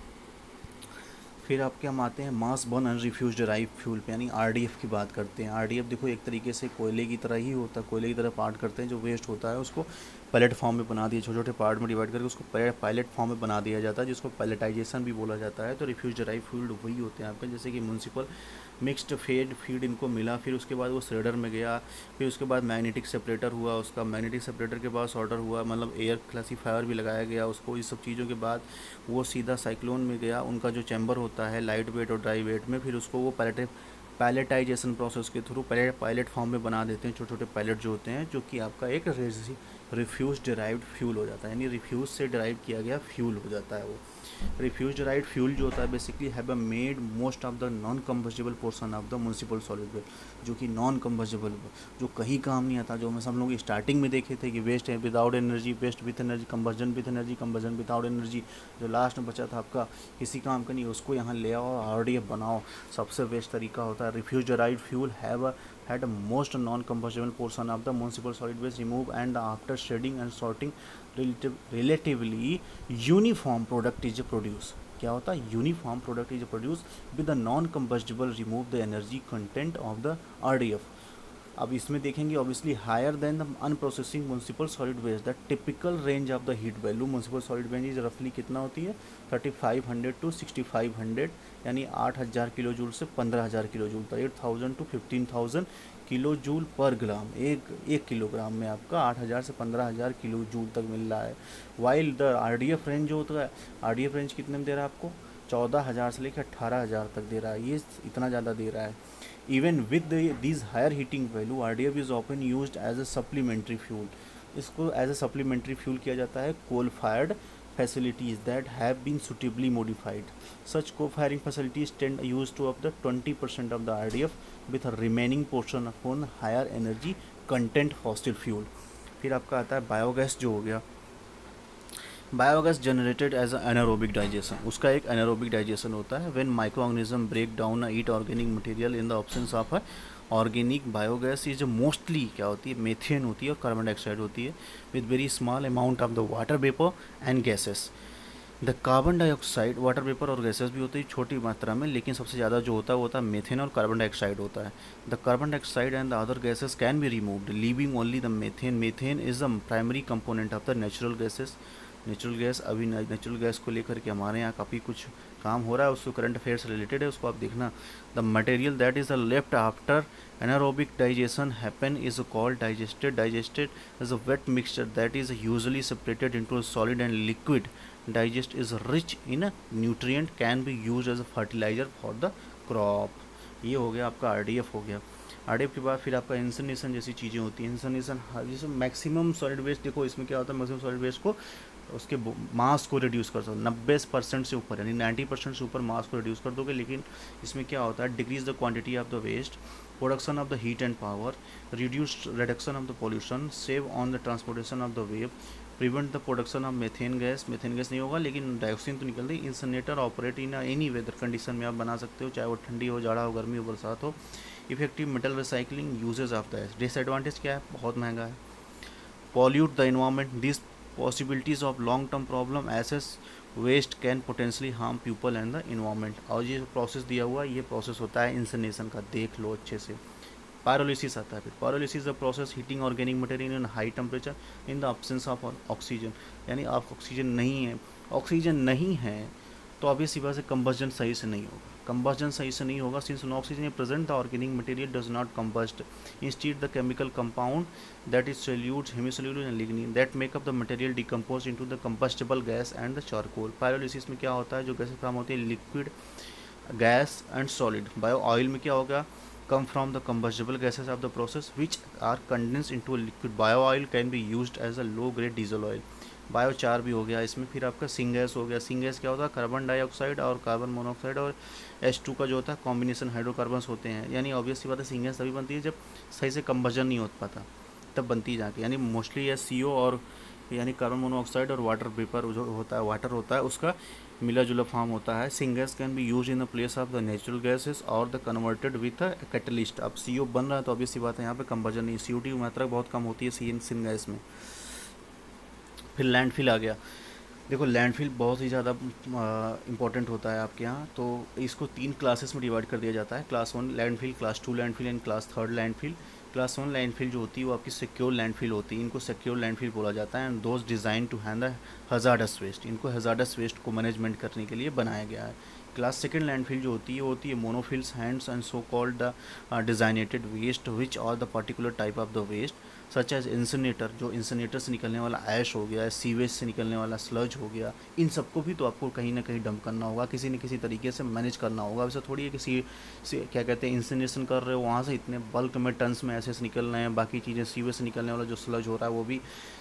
फिर आपके हम आते हैं mass burn and refuse derived fuel पे, यानी आरडीएफ की बात करते हैं। आरडीएफ देखो एक तरीके से कोयले की तरह ही होता है, कोयले की तरह पार्ट करते हैं। जो वेस्ट होता है उसको पैलेट फॉर्म में बना दिया, छोटे छोटे पार्ट में डिवाइड करके उसको पायलट फॉर्म में बना दिया जाता है, जिसको पैलेटाइजेशन भी बोला जाता है। तो रिफ्यूज ड्राइव फ्यूल वही होते हैं आपके, जैसे कि म्युनिसिपल मिक्स्ड फीड इनको मिला, फिर उसके बाद वो श्रेडर में गया, फिर उसके बाद मैग्नेटिक सेपरेटर हुआ, उसका मैग्नेटिक सेपरेटर के बाद सॉर्टर हुआ, मतलब एयर क्लासीफायर भी लगाया गया उसको। इस सब चीज़ों के बाद वो सीधा साइक्लोन में गया, उनका जो चैम्बर होता है लाइट वेट और ड्राई वेट में, फिर उसको वो पैलेटाइजेशन प्रोसेस के थ्रू पायलट फॉर्म में बना देते हैं, छोटे छोटे पायलट जो होते हैं, जो कि आपका एक रिफ्यूज डिराइव्ड फ्यूल हो जाता है, यानी रिफ्यूज से डिराइव किया गया फ्यूल हो जाता है वो। रिफ्यूज डिराइव्ड फ्यूल जो होता है basically have made most of the non combustible portion of the municipal solid waste, जो कि नॉन कम्बस्टिबल, जो कहीं काम नहीं आता, जो हम लोग स्टार्टिंग में देखे थे कि वेस्ट है without energy, waste with energy, combustion with energy, combustion without energy, जो लास्ट में बचा था आपका किसी काम का नहीं, उसको यहाँ ले आओ आरडीएफ बनाओ, सबसे बेस्ट तरीका होता है। Refuse derived fuel have had most non-combustible portion of the municipal solid waste removed, and after shredding and sorting relatively uniform product is produced। क्या होता है? Uniform product is produce with the non combustible remove the energy content of the RDF. अब इसमें देखेंगे obviously higher than the unprocessing municipal solid waste, the typical range of the heat value municipal solid waste रफली कितना होती है 3500 to 6500, यानी 8000 kilo joule से 15000 kilo joule तक, 8000 to 15000 किलो जूल पर ग्राम। एक किलोग्राम में आपका 8000 से 15000 किलो जूल तक मिल रहा है। वाइल द आरडीएफ रेंज जो होता है, आरडीएफ रेंज कितने में दे रहा है आपको 14000 से लेकर 18000 तक दे रहा है, ये इतना ज़्यादा दे रहा है। Even with this higher heating value RDF is often used as a supplementary fuel, इसको एज अ सप्लीमेंट्री फ्यूल किया जाता है coal fired facilities that have been suitably modified. Such co-firing facilities tend used to up the 20% of the RDF with a remaining portion upon higher energy content fossil fuel। फिर आपका आता है biogas जो हो गया, biogas generated as anaerobic digestion, उसका एक anaerobic digestion होता है। When micro organism break down eat organic material in the absence of organic biogas is mostly क्या होती है मेथेन होती है और कार्बन डाइऑक्साइड होती है with very small amount of the water vapour and gases. The carbon dioxide, water vapour और gases भी होती है छोटी मात्रा में, लेकिन सबसे ज़्यादा जो होता है वो होता है मेथेन और कार्बन डाइऑक्साइड होता है। The carbon dioxide and the other gases can be removed leaving only the methane. Methane is the primary component of the natural gases. Natural gas, अभी नेचुरल गैस को लेकर के हमारे यहाँ काफ़ी कुछ काम हो रहा है, उसको करंट अफेयर से रिलेटेड है, उसको आप देखना। The material that is left after anaerobic digestion happen is called digested. Digested is a wet mixture that is usually separated into solid and liquid. Digest is rich in nutrient, can be use as a fertiliser for the crop. ये हो गया आपका RDF हो गया। RDF के बाद फिर आपका इंसनेशन जैसी चीज़ें होती हैं। इंसनेशन जैसे मैक्सिमम सॉलिड वेस्ट, देखो इसमें क्या होता है, मैक्सिमम सॉलिड वेस्ट को उसके मास को रिड्यूस कर सकते हो 90% से ऊपर, यानी 90% से ऊपर मास को रिड्यूस कर दोगे। लेकिन इसमें क्या होता है, decrease the quantity of the waste, production of the heat and power, reduction of the pollution, save on the transportation of the wave, prevent the production of methane gas. Methane gas नहीं होगा लेकिन dioxin तो निकल रही। Incinerator operate in any weather condition में आप बना सकते हो, चाहे वो ठंडी हो, जाड़ा हो, गर्मी हो, बरसात हो। Effective metal recycling, uses of the disadvantage क्या है, बहुत महंगा है। Pollute the environment, this possibilities of long term problem as waste can potentially harm people and the environment. और ये प्रोसेस दिया हुआ है, ये प्रोसेस होता है इंसनेशन का, देख लो अच्छे से। पायरोलिसिस आता है। फिर pyrolysis the process heating organic material in high temperature in the absence of oxygen, यानी आप ऑक्सीजन नहीं है, ऑक्सीजन नहीं है तो ऑब्वियस बात से कंबस्जन सही से नहीं होगा। कंबस्जन सही से नहीं होगा since no oxygen present the organic material does not combust, instead the chemical compound that is cellulose hemicellulose and lignin that make up the material decompose into the combustible gas and the charcoal. Pyrolysis में क्या होता है, जो gases form होती है liquid, gas and solid. Bio oil में क्या होगा, come from the combustible gases of the process which are condensed into a liquid. Bio oil can be used as a low grade diesel oil. Biochar भी हो गया इसमें। फिर आपका सिंगैस हो गया। सिंगैस क्या होता है, कार्बन डाइऑक्साइड और कार्बन मोनोऑक्साइड और H2 का जो होता है कॉम्बिनेशन हाइड्रोकार्बन्स होते हैं। यानी ऑब्वियस सी बात है सिंगैस तभी बनती है जब सही से कंबजन नहीं हो पाता, तब बनती है जाके। यानी मोस्टली ये CO और यानी कार्बन मोनोऑक्साइड और वाटर वेपर जो होता है, वाटर होता है, उसका मिला जुला फॉर्म होता है। Syngas can be use in the place of the natural gases और the converted with a catalyst. अब CO बन रहा है तो ऑब्वियस सी बात है यहाँ पे कंबजन नहीं, CO2 की मात्रा बहुत कम होती है सिंगैस में। फिर लैंडफिल आ गया। देखो लैंडफिल बहुत ही ज़्यादा इंपॉर्टेंट होता है आपके यहाँ। तो इसको 3 क्लासेस में डिवाइड कर दिया जाता है, class 1 landfill, class 2 landfill and class 3 landfill. Class 1 landfill जो होती है वो आपकी सिक्योर लैंडफिल होती है, इनको सिक्योर लैंडफिल बोला जाता है। And those design to handle hazardous waste, इनको हज़ार्डस वेस्ट को मैनेजमेंट करने के लिए बनाया गया है। क्लास सेकेंड लैंडफिल जो होती है वो होती है monofills hands and so called the designated waste which are the particular type of the waste such as incinerator, जो इंसिनेटर से निकलने वाला ऐश हो गया, सीवेज से निकलने वाला स्लज हो गया, इन सबको भी तो आपको कहीं ना कहीं डंप करना होगा, किसी न किसी तरीके से मैनेज करना होगा। वैसे थोड़ी है किसी से क्या कहते हैं इंसिनेशन कर रहे हो वहाँ से इतने बल्क में टन्स में ऐसे निकल रहे हैं, बाकी चीज़ें सीवेज से निकलने वाला जो स्लज हो रहा है वो भी,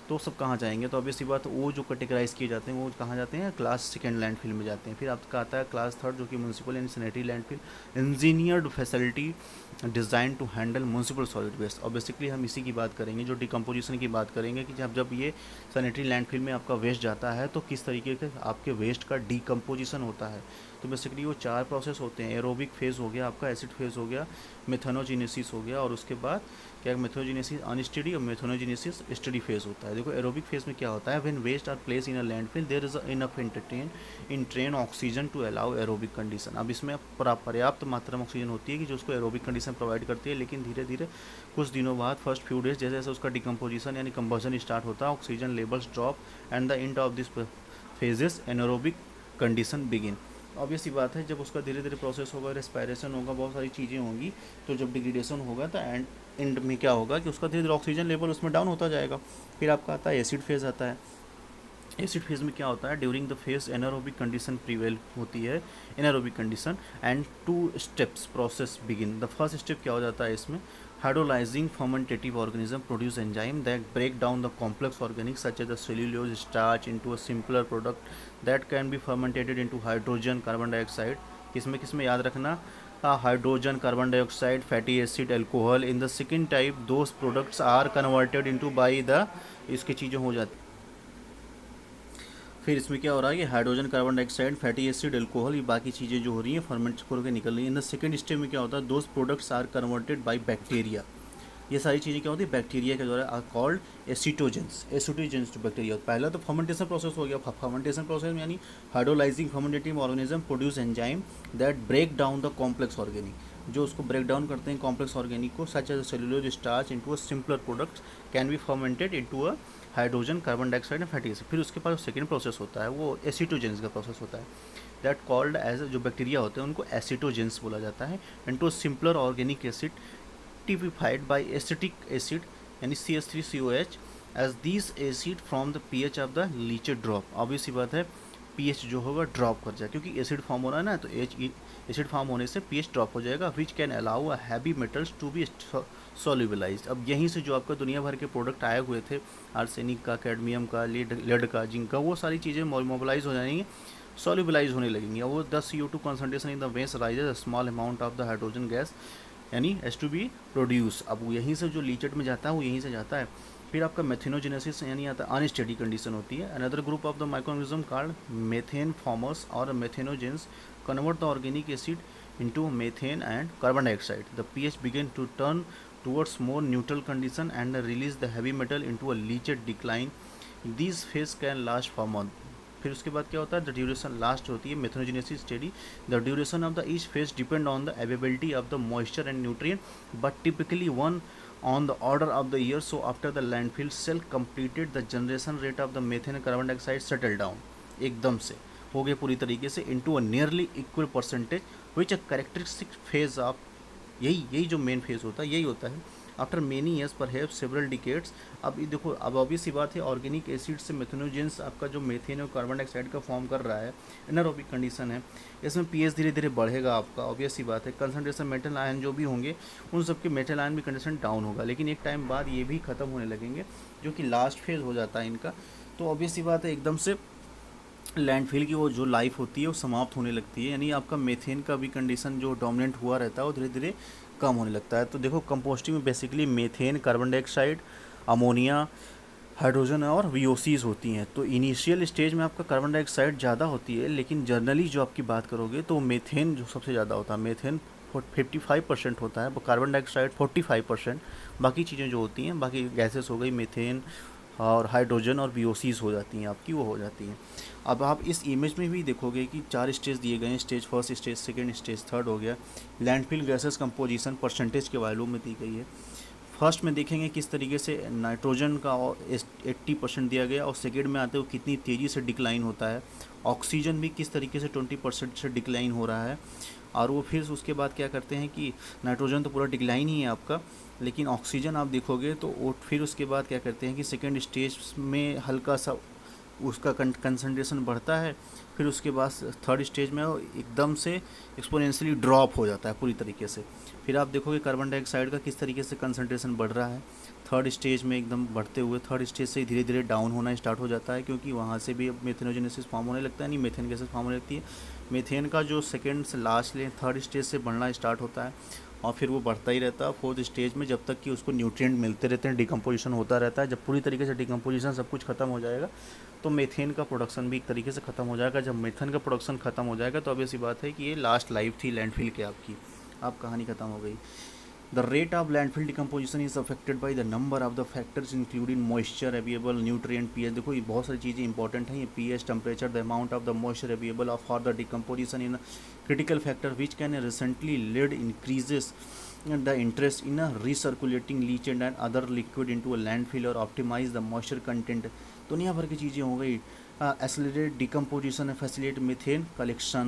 तो सब कहाँ जाएंगे। तो ऑब्वियसली बात वो जो कैटेगराइज किए जाते हैं वो कहाँ जाते हैं, क्लास सेकेंड लैंडफिल में जाते हैं। फिर आपका आता है क्लास थर्ड जो कि municipal and sanitary landfill, engineered facility design to handle municipal solid waste. और बेसिकली हम इसी की बात करेंगे, जो डिकम्पोजिशन की बात करेंगे कि जब ये सैनिटरी लैंडफिल में आपका वेस्ट जाता है तो किस तरीके के आपके वेस्ट का डिकम्पोजिशन होता है। तो बेसिकली वो 4 प्रोसेस होते हैं। एरोबिक फेज़ हो गया आपका, एसिड फेज़ हो गया, मेथनोजेनेसिस हो गया, और उसके बाद क्या मेथनोजेनेसिस अनस्टडी और मेथनोजेनेसिस स्टडी फेज़ होता है। देखो एरोबिक फेज़ में क्या होता है, when waste are place in a landfill there is enough entrained oxygen to allow aerobic condition. अब इसमें पर्याप्त मात्रा में ऑक्सीजन होती है कि जो उसको एरोबिक कंडीशन प्रोवाइड करती है, लेकिन धीरे धीरे कुछ दिनों बाद फर्स्ट फ्यू डेज जैसे जैसे उसका डिकम्पोजिशन यानी कंबर्जन स्टार्ट होता है, oxygen levels drop and the end of this phases anaerobic condition begin. Obvious ही बात है जब उसका धीरे धीरे प्रोसेस होगा, रेस्पायरेशन होगा, बहुत सारी चीज़ें होंगी, तो जब डिग्रेडेशन होगा तो एंड में क्या होगा कि उसका धीरे धीरे ऑक्सीजन लेवल उसमें डाउन होता जाएगा। फिर आपका आता है एसिड फेज़ आता है। एसिड फेज़ में क्या होता है, during the phase anaerobic condition prevail होती है, anaerobic condition, and 2 steps process begin. The first step क्या हो जाता है इसमें, hydrolysing fermentative organism produce enzyme that break down the complex organics such as the cellulose starch into a simpler product that can be fermented into hydrogen carbon dioxide। किसमें याद रखना, hydrogen carbon dioxide fatty acid alcohol. In the second type those products are converted into by the, इसकी चीज़ें हो जाती। फिर इसमें क्या हो रहा है कि hydrogen carbon dioxide fatty acid alcohol ये बाकी चीज़ें जो हो रही हैं फर्मेंट होकर निकल रही हैं। इन द सेकंड स्टेप में क्या होता है, those products are converted by bacteria. ये सारी चीज़ें क्या होती है, बैक्टीरिया के द्वारा आर कॉल्ड एसिटोजेंस। एसिटोजेंस जो बैक्टीरिया, पहला तो फर्मेंटेशन प्रोसेस हो गया। फर्मेंटेशन प्रोसेस में यानी hydrolysing fermentative organism produce enzyme that break down the complex organic, जो उसको ब्रेक डाउन करते हैं कॉम्प्लेक्स ऑर्गेनिक को, such as cellulose starch into a simpler products can be fermented into a hydrogen carbon dioxide and fatty acid. फिर उसके पास second process होता है वो एसिटोजेंस का प्रोसेस होता है, दैट कॉल्ड एज, जो बैक्टीरिया होते हैं उनको एसिटोजेंस बोला जाता है, into simpler organic acid typified by acetic acid यानी CH3COH as these acid from the pH of the leached drop। obvious सी बात है pH जो होगा ड्रॉप कर जाए, क्योंकि एसिड फॉर्म हो रहा है ना, तो एसिड फॉर्म होने से pH ड्रॉप हो जाएगा, which can allow a heavy metals to be solubilised. अब यहीं से जो आपका दुनिया भर के प्रोडक्ट आए हुए थे, आर्सेनिक का, कैडमियम का, लेड का, जिंक का, वो सारी चीज़ें मोबिलाइज हो जाएंगी, सोल्यूबलाइज होने लगेंगी। और वो 10 CO2 concentration in the waste rises a small amount of the hydrogen gas यानी H2B प्रोड्यूस। अब वो यहीं से जो लीचेड में जाता है वो यहीं से जाता है। फिर आपका मेथेनोजेनेसिस यानी आता है अनस्टेडी कंडीशन होती है। Another group of the microorganism called methane formers or methanogens convert the organic acid into methane and carbon dioxide. The pH begin to turn towards more neutral condition and release the heavy metal into a leached decline. These phase can last for month. फिर उसके बाद क्या होता है, the duration last होती है methanogenesis study. The duration of the each phase depend on the availability of the moisture and nutrient but typically one on the order of the year. So after the landfill cell completed the generation rate of the methane and carbon dioxide settle down, एकदम से हो गए पूरी तरीके से into a nearly equal percentage which a characteristic phase of, यही जो main phase होता है यही होता है आफ्टर मेनी ईयर्स पर हैव सेवरल डिकेट्स। अब ये देखो, अब ऑब्वियस सी बात है ऑर्गेनिक एसिड से मेथनोजेंस आपका जो मेथेन और कार्बन डाइऑक्साइड का फॉर्म कर रहा है, एनारोबिक कंडीशन है, इसमें पीएच धीरे धीरे बढ़ेगा आपका, ऑब्वियस सी बात है। कंसनट्रेशन मेटल आयन जो भी होंगे उन सबके मेटल आयन भी कंडीशन डाउन होगा, लेकिन एक टाइम बाद ये भी ख़त्म होने लगेंगे जो कि लास्ट फेज हो जाता है इनका। तो ऑब्वियस सी बात है एकदम से लैंडफिल की वो जो लाइफ होती है वो समाप्त होने लगती है, यानी आपका मेथेन का भी कंडीशन जो डोमिनेंट हुआ रहता है वो धीरे धीरे कम होने लगता है। तो देखो कंपोस्टिंग में basically methane, carbon dioxide, ammonia, hydrogen और वीओसीज होती हैं। तो इनिशियल स्टेज में आपका कार्बन डाइऑक्साइड ज़्यादा होती है, लेकिन जनरली जो आपकी बात करोगे तो मेथेन जो सबसे ज़्यादा होता है, मेथेन 55% होता है, कार्बन डाइऑक्साइड 45%, बाकी चीज़ें जो होती हैं, बाकी गैसेस हो गई, मेथेन और हाइड्रोजन और वीओसीज हो जाती हैं आपकी, वो हो जाती हैं। अब आप इस इमेज में भी देखोगे कि 4 स्टेज दिए गए हैं, stage first, stage second, stage third हो गया। लैंडफिल गैसेस कंपोजिशन परसेंटेज के वैल्यू में दी गई है। फर्स्ट में देखेंगे किस तरीके से नाइट्रोजन का 80% दिया गया, और सेकेंड में आते हुए कितनी तेज़ी से डिक्लाइन होता है। ऑक्सीजन भी किस तरीके से 20% से डिक्लाइन हो रहा है। और वो फिर उसके बाद क्या करते हैं कि नाइट्रोजन तो पूरा डिक्लाइन ही है आपका, लेकिन ऑक्सीजन आप देखोगे तो वो फिर उसके बाद क्या करते हैं कि सेकेंड स्टेज में हल्का सा उसका कंसंट्रेशन बढ़ता है, फिर उसके बाद थर्ड स्टेज में वो एकदम से एक्सपोनेंशियली ड्रॉप हो जाता है पूरी तरीके से। फिर आप देखोगे कार्बन डाइऑक्साइड का किस तरीके से कंसंट्रेशन बढ़ रहा है थर्ड स्टेज में, एकदम बढ़ते हुए थर्ड स्टेज से धीरे धीरे डाउन होना स्टार्ट हो जाता है, क्योंकि वहाँ से भी मेथेनोजेनेसिस फॉर्म होने लगता है, नहीं मेथेन गैसेस फॉर्म होने लगती है। मेथेन का जो सेकेंड से लास्ट ले थर्ड स्टेज से बढ़ना स्टार्ट होता है, और फिर वो बढ़ता ही रहता है फोर्थ स्टेज में, जब तक कि उसको न्यूट्रिएंट मिलते रहते हैं, डिकम्पोजिशन होता रहता है। जब पूरी तरीके से डिकम्पोजिशन सब कुछ खत्म हो जाएगा तो मेथेन का प्रोडक्शन भी एक तरीके से ख़त्म हो जाएगा। जब मेथेन का प्रोडक्शन ख़त्म हो जाएगा तो ऑब्वियस सी बात है कि ये लास्ट लाइफ थी लैंडफिल के आपकी, आप कहानी ख़त्म हो गई। The rate of landfill decomposition is affected by the number of the factors including moisture, available nutrient, pH. देखो ये बहुत सारी चीज़ें इंपॉर्टेंट हैं, ये pH, temperature, the amount of the moisture available for the decomposition in critical factor which can recently lead increases the interest in a recirculating leachate and other liquid into a landfill or optimize the moisture content। दुनिया भर की चीज़ें हो गई। accelerate decomposition and facilitate methane collection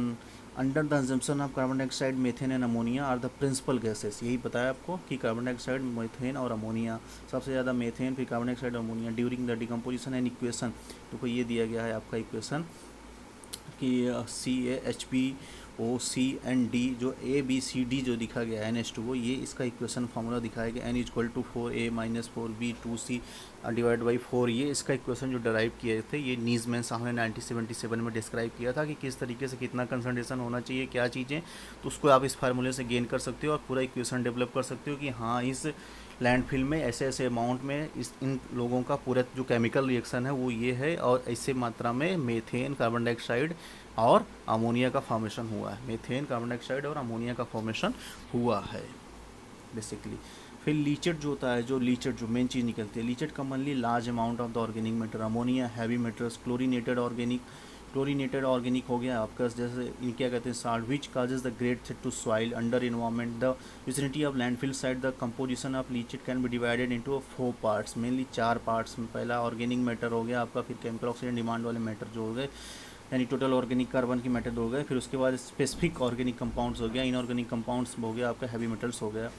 under the assumption of carbon dioxide, methane and ammonia are the principal gases। यही बताया आपको कि कार्बन डाइऑक्साइड, मेथेन और अमोनिया, सबसे ज़्यादा मेथेन, फिर कार्बन डाइऑक्साइड और ammonia during the decomposition. And equation देखो ये दिया गया है आपका इक्वेशन कि CaHbOCND जो ABCD जो दिखा गया है NH2O, ये इसका इक्वेशन फार्मूला दिखाया गया N = 4A-4B2C डिवाइड बाई 4। ये इसका इक्वेशन जो डराइव किए थे ये नीज़मैन साहब ने 1977 में डिस्क्राइब किया था कि किस तरीके से कितना कंसंट्रेशन होना चाहिए, क्या चीज़ें, तो उसको आप इस फार्मूले से गेन कर सकते हो और पूरा इक्वेशन डेवलप कर सकते हो कि हाँ इस लैंडफिल में ऐसे ऐसे अमाउंट में इन लोगों का पूरा जो केमिकल रिएक्शन है वो ये है, और ऐसे मात्रा में मेथेन, कार्बन डाइऑक्साइड और अमोनिया का फॉर्मेशन हुआ है। मेथेन, कार्बन डाइऑक्साइड और अमोनिया का फॉर्मेशन हुआ है बेसिकली। फिर लीचेट जो होता है, जो लीचेट जो मेन चीज़ निकलती है, leachate commonly large amount of the organic matter, ammonia heavy metals, chlorinated organic हो गया आपका, जैसे क्या कहते हैं salt, which causes the great threat to soil under environment. The vicinity of landfill site, the composition of leachate can be divided into 4 parts, mainly 4 parts में। पहला organic matter हो गया आपका, फिर केमिकल ऑक्सीजन डिमांड वाले matter जो हो गए, यानी टोटल ऑर्गेनिक कार्बन की मैटर हो गए, फिर उसके बाद स्पेसिफिक ऑर्गेनिक कंपाउंड्स हो गया, इनऑर्गेनिक कंपाउंड्स हो गया आपका, हैवी मेटल्स हो गया।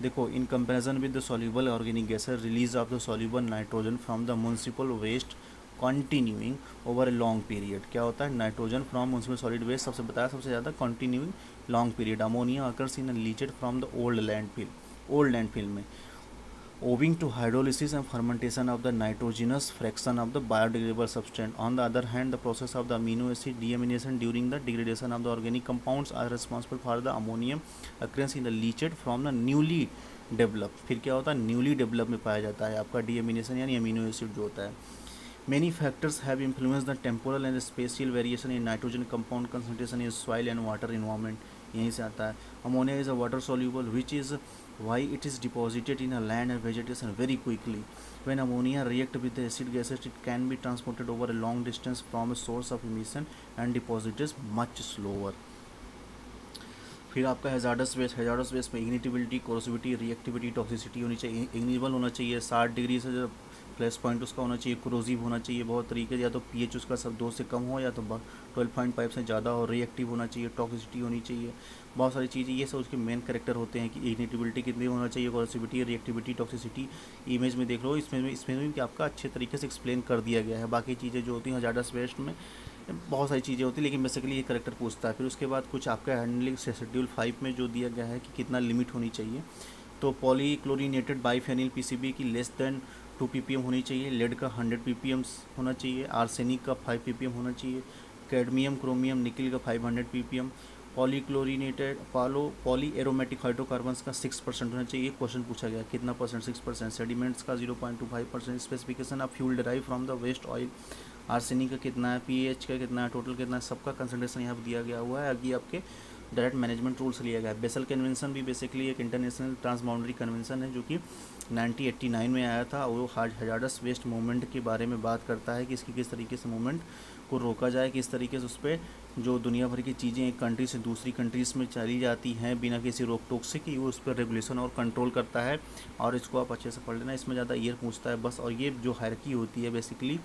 देखो in comparison with the soluble organic gases, release of the soluble nitrogen from the municipal waste continuing over a long period. क्या होता है nitrogen from municipal solid waste सबसे बताया सबसे ज़्यादा continuing long period. Ammonia occurs in leached from the old landfill में, owing to hydrolysis and fermentation of the nitrogenous fraction of the biodegradable substance. On the other hand, the process of the amino acid deamination during the degradation of the organic compounds are responsible for the ammonium occurrence in the leachate from the newly developed। फिर क्या होता है newly develop में पाया जाता है आपका deamination यानी अमीनो एसिड जो होता है। Many factors have influenced the temporal and spatial variation in nitrogen compound concentration in soil and water environment। यहीं से आता है। Ammonia is a water soluble, which is why it is deposited in a land and vegetation very quickly. When ammonia react with the acid gases, it can be transported over a long distance from a source of emission and deposited much slower। फिर आपका hazards waste में इग्निटिबिलिटी, कोरोसिविटी, reactivity, toxicity होनी चाहिए। इग्निबल होना चाहिए 60 degree से, जो plus point उसका होना चाहिए। क्रोजिव होना चाहिए बहुत तरीके से, या तो पीएच उसका सब 2 से कम हो या तो 12.5 से ज़्यादा हो। रिएक्टिव होना चाहिए, टॉक्सिसिटी होनी चाहिए, बहुत सारी चीज़ें, ये सब उसके मेन कैरेक्टर होते हैं कि इग्निटिबिलिटी कितनी होना चाहिए, कोरोसिविटी, रिएक्टिविटी, टॉक्सिसिटी। इमेज में देख लो, इसमें भी आपका अच्छे तरीके से एक्सप्लेन कर दिया गया है। बाकी चीज़ें जो होती हैं हैजार्डस वेस्ट में बहुत सारी चीज़ें होती हैं, लेकिन बेसिकली ये करेक्टर पूछता है। फिर उसके बाद कुछ आपका हैंडलिंग शेड्यूल 5 में जो दिया गया है कि कितना लिमिट होनी चाहिए, तो पॉलीक्लोरीनेटेड बाइफेनिल पीसीबी की लेस देन 2 ppm होनी चाहिए, लेड का 100 ppm होना चाहिए, आर्सेनिक का 5 ppm होना चाहिए, कैडमियम क्रोमियम निकल का 500 ppm, पॉलीक्लोरिनेटेड पॉली एरोमेटिक हाइड्रोकार्बन्स का 6% होना चाहिए। क्वेश्चन पूछा गया कितना परसेंट, 6%। सेडिमेंट्स का 0.25%। Specification of fuel derive from the waste oil, arsenic का कितना है, पीएच का कितना है, टोटल कितना है, सबका कंसंट्रेशन यहाँ पर दिया गया हुआ है। आगे आपके डायरेक्ट मैनेजमेंट रूल्स लिया गया है। बेसल कन्वेंशन भी बेसिकली एक इंटरनेशनल ट्रांसबाउंड्री कन्वेंशन है जो कि 1989 में आया था। वो हजारडस वेस्ट मूवमेंट के बारे में बात करता है कि इसकी किस तरीके से मूवमेंट को रोका जाए, किस तरीके से उस पर जो दुनिया भर की चीज़ें एक कंट्री से दूसरी कंट्रीज़ में चली जाती हैं बिना किसी रोक टोक से, कि वो उस पर रेगुलेशन और कंट्रोल करता है। और इसको आप अच्छे से पढ़ लेना, इसमें ज़्यादा ईयर पूछता है बस। और ये जो हायरार्की होती है बेसिकली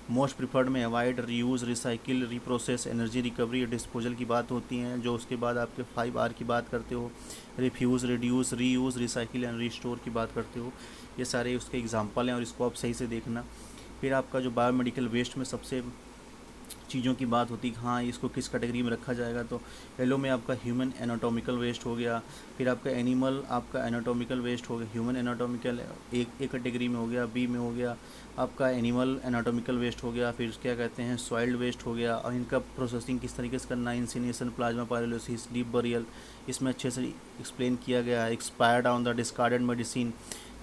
मोस्ट प्रिफर्ड में avoid, reuse, recycle, reprocess, energy recovery, disposal की बात होती हैं। जो उसके बाद आपके 5R की बात करते हो, refuse, reduce, reuse, recycle and restore की बात करते हो। ये सारे उसके एग्जाम्पल हैं और इसको आप सही से देखना। फिर आपका जो बायोमेडिकल वेस्ट में सबसे चीज़ों की बात होती है कि हाँ इसको किस कैटेगरी में रखा जाएगा, तो येलो में आपका ह्यूमन एनाटॉमिकल वेस्ट हो गया। फिर आपका एनिमल आपका एनाटॉमिकल वेस्ट हो गया, ह्यूमन एनाटॉमिकल एक कैटेगरी में हो गया, बी में हो गया आपका एनिमल एनाटॉमिकल वेस्ट हो गया। फिर क्या कहते हैं सॉइल्ड वेस्ट हो गया। और इनका प्रोसेसिंग किस तरीके से करना है, incineration, plasma pyrolysis, deep burial, इसमें अच्छे से एक्सप्लेन किया गया है। Expired on the discarded medicine,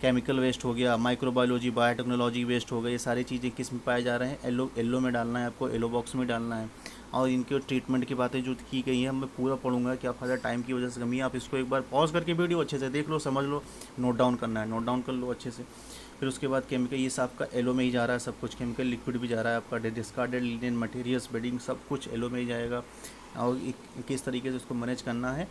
chemical waste हो गया, माइक्रोबायोलॉजी, बायोटेक्नोलॉजी वेस्ट हो गया। ये सारी चीज़ें किस में पाए जा रहे हैं, येलो में डालना है आपको, येलो बॉक्स में डालना है। और इनके ट्रीटमेंट की बातें जो की गई हैं मैं पूरा पढ़ूंगा, क्या फ़ायदा, टाइम की वजह से कमी है। आप इसको एक बार पॉज करके वीडियो अच्छे से देख लो, समझ लो, नोट डाउन करना है, नोट डाउन कर लो अच्छे से। फिर उसके बाद केमिकल, ये सब आपका येलो में ही जा रहा है सब कुछ, केमिकल लिक्विड भी जा रहा है आपका, डिस्कार्डेड लिनियन मटेरियल्स, बेडिंग, सब कुछ येलो में ही जाएगा। और किस तरीके से उसको मैनेज करना है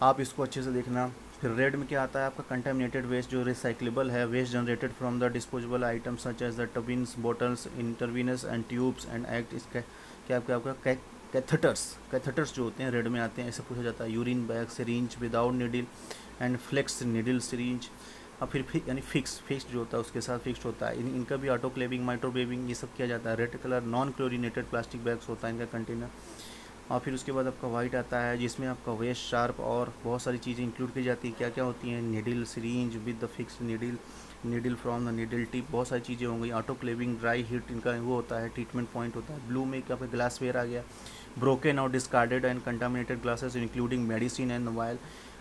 आप इसको अच्छे से देखना। फिर रेड में क्या आता है आपका कंटेमिनेटेड वेस्ट, जो रिसाइक्लेबल है, waste generated from the disposable items such as the tubings, bottles, intravenous and tubes and एक्ट। इसका क्या आपका कैथेटर्स जो होते हैं रेड में आते हैं, ऐसे पूछा जाता है। Urine bag, syringe without needle and flex needle syringe. और फिर यानी फिक्स जो होता है उसके साथ फिक्स्ड होता है। इनका भी ऑटोक्लेविंग, माइक्रोवेविंग, ये सब किया जाता है। Red colour non chlorinated plastic bags होता है इनका कंटेनर। और फिर उसके बाद आपका वाइट आता है जिसमें आपका वेस्ट, शार्प और बहुत सारी चीज़ें इंक्लूड की जाती है। क्या क्या होती हैं, needle, syringe with the fix needle from the needle tip, बहुत सारी चीज़ें होंगी। ऑटोक्लेविंग, ड्राई हीट इनका वो होता है, ट्रीटमेंट पॉइंट होता है। ब्लू में क्या पे ग्लासवेयर आ गया, ब्रोकन और discarded and contaminated glasses including medicine and mobile.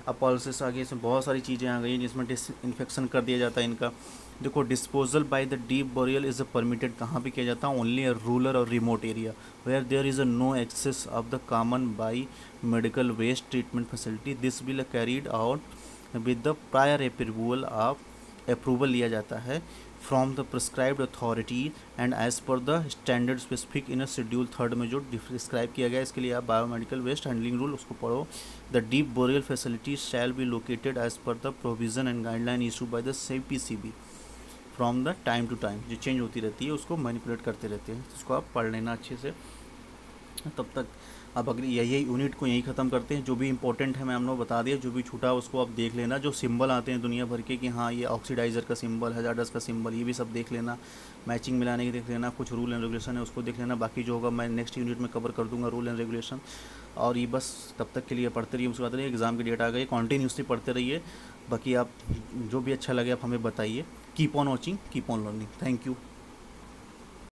अपॉलिसिस आ गई, इसमें बहुत सारी चीज़ें आ गई जिसमें डिसइंफेक्शन कर दिया जाता है इनका। देखो disposal by the deep burial is permitted, कहाँ पे किया जाता है, ओनली अ रूरल और remote area where there is a no access of the common bio medical waste treatment facility. This will carried out with the prior approval लिया जाता है from the prescribed authority and as per the standard specific in schedule 3 में जो describe किया गया है। इसके लिए आप बायोमेडिकल वेस्ट हैंडलिंग रूल उसको पढ़ो। The deep burial facility shall be located as per the provision and guideline issue by the CPCB from the time to time, जो चेंज होती रहती है उसको मैनिपुलेट करते रहते हैं। उसको आप पढ़ लेना अच्छे से। तब तक अब अगर यही यूनिट को यहीं ख़त्म करते हैं। जो भी इंपॉर्टेंट है मैं हम लोग बता दिया, जो भी छूटा उसको आप देख लेना। जो सिंबल आते हैं दुनिया भर के कि हाँ ये ऑक्सीडाइज़र का सिंबल, हजार्डस का सिंबल, ये भी सब देख लेना। मैचिंग मिलाने की देख लेना। कुछ रूल एंड रेगुलेशन है उसको देख लेना। बाकी जो होगा मैं नेक्स्ट यूनिट में कवर कर दूंगा रूल एंड रेगुलेशन। और ये बस तब तक के लिए पढ़ते रहिए। उसके बाद एग्ज़ाम की डेट आ गई, कॉन्टीन्यूसली पढ़ते रहिए। बाकी आप जो भी अच्छा लगे आप हमें बताइए। Keep on watching, keep on learning. Thank you.